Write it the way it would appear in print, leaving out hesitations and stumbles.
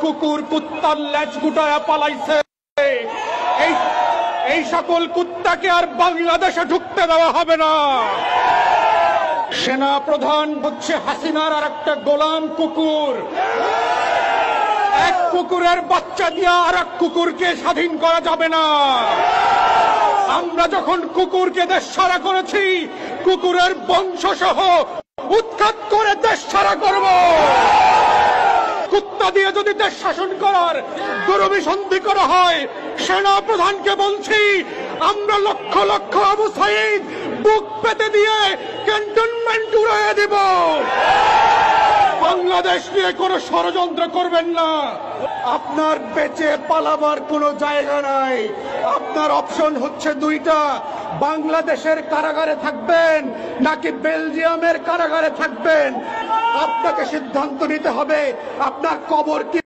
কুকুর কুত্তার লেজ গুটায়া পালাইছে। এই সকল কুত্তাকে আর বাংলাদেশে ঢুকতে দেওয়া হবে না। সেনা প্রধান হচ্ছে হাসিনার আর একটা গোলাম কুকুর। এক কুকুরের বাচ্চা দিয়ে আর এক কুকুরকে স্বাধীন করা যাবে না। আমরা যখন কুকুরকে দেশ ছাড়া করেছি, কুকুরের বংশ সহ উৎখাত করে দেশ ছাড়া করব। কুত্তা দিয়ে যদি দেশ শাসন করার দুরভিসন্ধি করা হয়, সেনা প্রধানকে বলছি আমরা লক্ষ লক্ষ আবু সাঈদ বুক পেতে দিয়ে ক্যান্টনমেন্ট উড়িয়ে দেব। বাংলাদেশ নিয়ে কোনো ষড়যন্ত্র করবেন না। আপনার বেঁচে পালাবার কোনো জায়গা নাই। আপনার অপশন হচ্ছে দুইটা, বাংলাদেশের কারাগারে থাকবেন নাকি বেলজিয়ামের কারাগারে থাকবেন। আপনাকে সিদ্ধান্ত নিতে হবে আপনার কবর কি